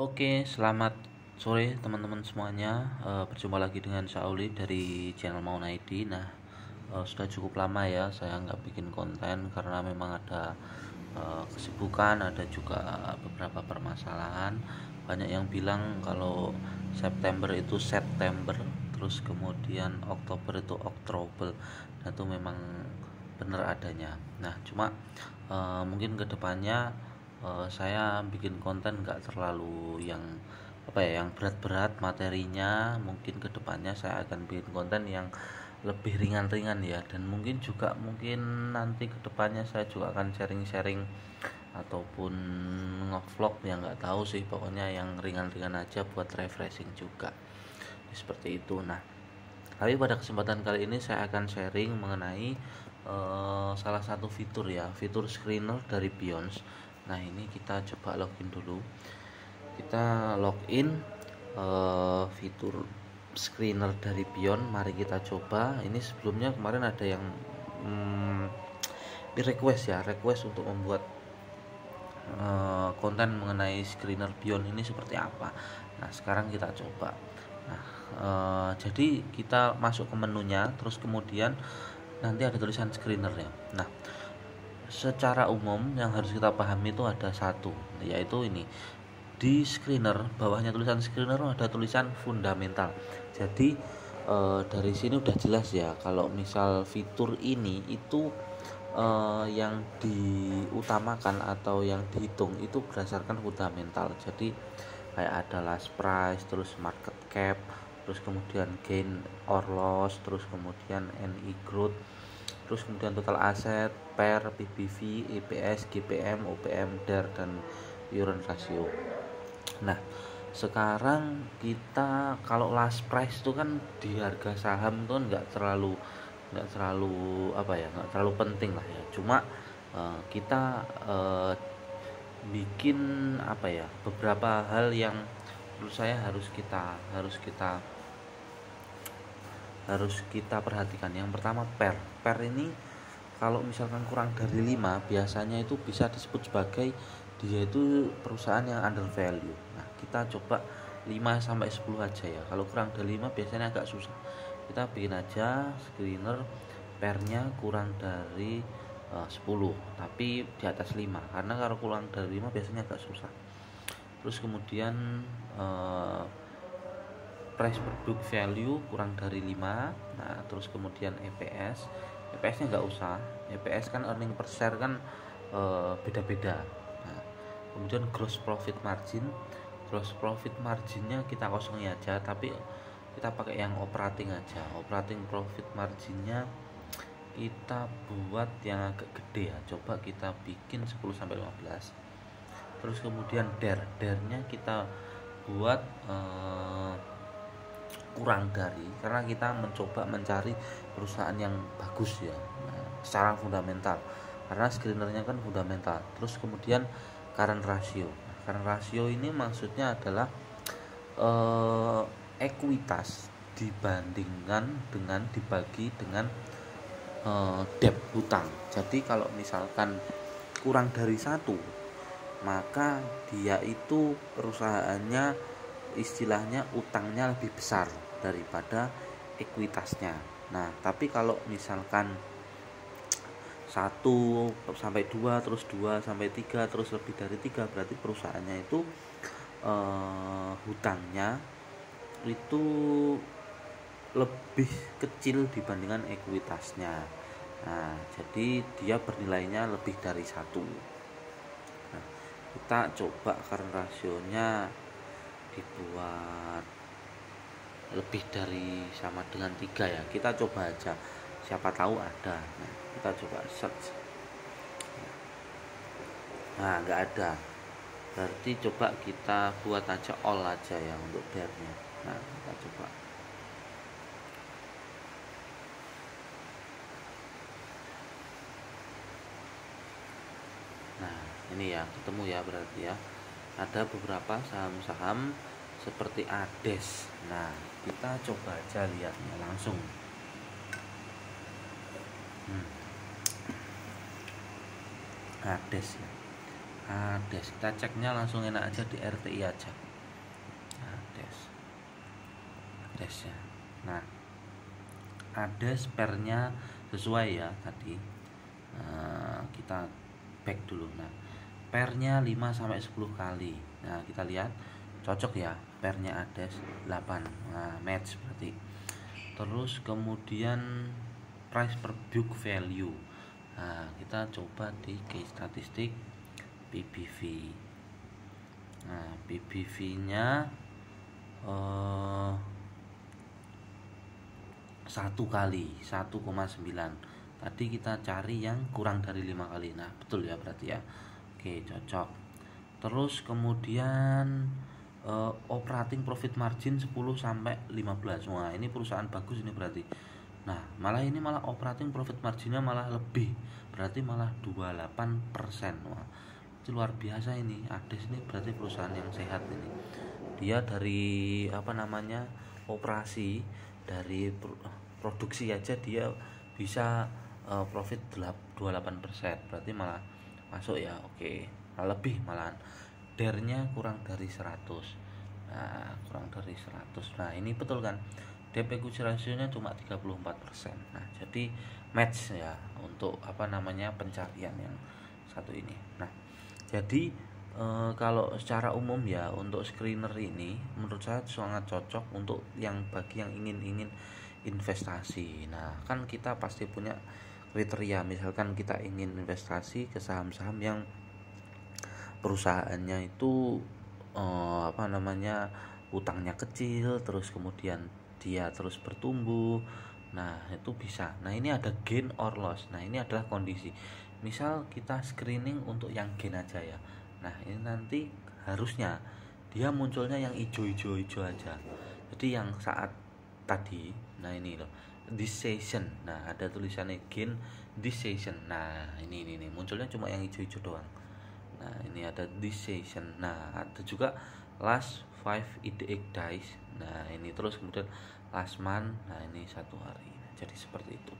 Oke, selamat sore teman-teman semuanya. Berjumpa lagi dengan Sauli dari channel Maun ID. Nah, sudah cukup lama ya saya nggak bikin konten karena memang ada kesibukan, ada juga beberapa permasalahan. Banyak yang bilang kalau September itu September, terus kemudian Oktober itu Oktober. Nah, itu memang benar adanya. Nah, cuma mungkin kedepannya saya bikin konten nggak terlalu yang yang berat-berat materinya. Mungkin kedepannya saya akan bikin konten yang lebih ringan-ringan ya, dan mungkin nanti kedepannya saya juga akan sharing-sharing ataupun ngevlog yang nggak tahu sih, pokoknya yang ringan-ringan aja buat refreshing juga seperti itu. Nah, tapi pada kesempatan kali ini saya akan sharing mengenai salah satu fitur ya, fitur screener dari Beyond. Nah, ini kita coba login dulu. Kita login fitur screener dari Beyond. Mari kita coba. Ini sebelumnya kemarin ada yang request untuk membuat konten mengenai screener Beyond ini seperti apa. Nah, sekarang kita coba. Nah, jadi kita masuk ke menunya, terus kemudian nanti ada tulisan screener ya. Nah, secara umum yang harus kita pahami itu ada satu, yaitu ini. Di screener, bawahnya tulisan screener ada tulisan fundamental. Jadi dari sini udah jelas ya, kalau misal fitur ini itu yang diutamakan atau yang dihitung itu berdasarkan fundamental. Jadi kayak ada last price, terus market cap, terus kemudian gain or loss, terus kemudian NI growth, terus kemudian total aset, PER, PBV, EPS, GPM, OPM, DAR, dan urn ratio. Nah, sekarang kita kalau last price itu kan di harga saham itu nggak terlalu nggak terlalu penting lah ya. Cuma kita bikin beberapa hal yang menurut saya harus kita perhatikan. Yang pertama, per ini kalau misalkan kurang dari 5, biasanya itu bisa disebut sebagai dia itu perusahaan yang under value. Nah, kita coba 5 sampai 10 aja ya. Kalau kurang dari 5 biasanya agak susah. Kita bikin aja screener pernya kurang dari 10, tapi di atas 5, karena kalau kurang dari 5 biasanya agak susah. Terus kemudian price per book value kurang dari 5. Nah, terus kemudian EPS nya nggak usah. EPS kan earning per share kan beda-beda. Nah, kemudian gross profit marginnya kita kosongin aja, tapi kita pakai yang operating aja. Operating profit marginnya kita buat yang agak gede ya, coba kita bikin 10-15. Terus kemudian DAR-nya kita buat kurang dari, karena kita mencoba mencari perusahaan yang bagus ya, secara fundamental, karena screenernya kan fundamental. Terus kemudian current ratio ini maksudnya adalah ekuitas dibandingkan dengan dibagi dengan debt, hutang. Jadi kalau misalkan kurang dari 1, maka dia itu perusahaannya istilahnya utangnya lebih besar daripada ekuitasnya. Nah, tapi kalau misalkan 1 sampai 2, terus 2 sampai 3, terus lebih dari 3, berarti perusahaannya itu hutangnya itu lebih kecil dibandingkan ekuitasnya. Nah, jadi dia bernilainya lebih dari 1. Nah, kita coba current rasionya dibuat lebih dari sama dengan 3 ya. Kita coba aja, siapa tahu ada. Nah, kita coba search. Nah, nggak ada, berarti coba kita buat aja all aja ya untuk DAR-nya. Nah, kita coba. Nah, ini ya, ketemu ya berarti ya. Ada beberapa saham-saham seperti ADES. Nah, kita coba aja lihatnya langsung. ADES ya. ADES kita ceknya langsung enak aja di RTI aja. dashnya. Nah, ada spare-nya sesuai ya tadi. Kita back dulu. Nah, pair-nya 5 sampai 10 kali. Nah, kita lihat cocok ya, pair-nya ada 8. Nah, match berarti. Terus kemudian price per book value. Nah, kita coba di case statistik PBV. Nah, PBV-nya 1 kali 1,9. Tadi kita cari yang kurang dari 5 kali. Nah, betul ya berarti ya. Oke, cocok. Terus kemudian operating profit margin 10 sampai 15. Wah, ini perusahaan bagus ini berarti. Nah, malah operating profit marginnya malah lebih. Berarti malah 28%. Wah, itu luar biasa ini. Ades ini berarti perusahaan yang sehat ini. Dia dari operasi, dari produksi aja dia bisa profit 28%. Berarti malah masuk ya. Oke, malah lebih malahan. DER-nya kurang dari 100. Nah, kurang dari 100. Nah, ini betul kan? Debt equity ratio-nya cuma 34%. Nah, jadi match ya untuk pencarian yang satu ini. Nah, jadi kalau secara umum ya untuk screener ini menurut saya sangat cocok untuk bagi yang ingin investasi. Nah, kan kita pasti punya kriteria, misalkan kita ingin investasi ke saham-saham yang perusahaannya itu utangnya kecil, terus kemudian dia terus bertumbuh. Nah, itu bisa. Nah, ini ada gain or loss. Nah, ini adalah kondisi. Misal kita screening untuk yang gain aja ya. Nah, ini nanti harusnya dia munculnya yang hijau aja. Jadi yang saat tadi, nah ini loh, this session. Nah, ada tulisannya gain this session. Nah, ini munculnya cuma yang hijau doang. Nah, ini ada this session. Nah, ada juga last 5 days. Nah, ini terus kemudian last month. Nah, ini 1 hari. Nah, jadi seperti itu.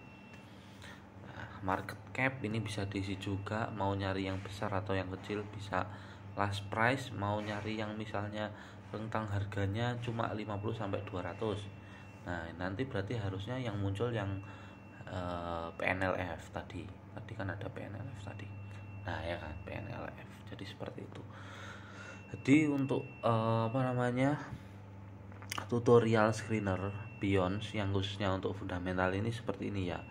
Nah, market cap ini bisa diisi juga, mau nyari yang besar atau yang kecil bisa. Last price mau nyari yang misalnya rentang harganya cuma 50 sampai 200. Nah, nanti berarti harusnya yang muncul yang PNLF tadi. Tadi kan ada PNLF tadi. Nah, ya kan, PNLF. Jadi seperti itu. Jadi untuk tutorial screener Beyond yang khususnya untuk fundamental ini seperti ini ya.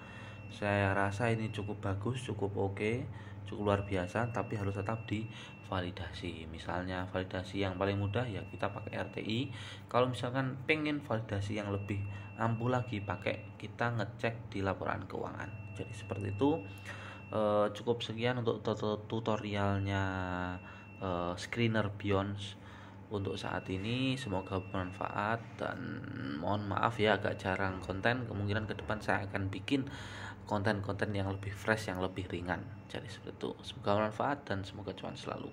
Saya rasa ini cukup bagus, cukup oke, cukup luar biasa, tapi harus tetap divalidasi. Misalnya validasi yang paling mudah ya kita pakai RTI. Kalau misalkan pengen validasi yang lebih ampuh lagi, kita ngecek di laporan keuangan. Jadi seperti itu. Cukup sekian untuk tutorialnya screener Beyond untuk saat ini. Semoga bermanfaat dan mohon maaf ya agak jarang konten. Kemungkinan ke depan saya akan bikin konten-konten yang lebih fresh, yang lebih ringan. Jadi seperti itu. Semoga bermanfaat dan semoga cuan selalu.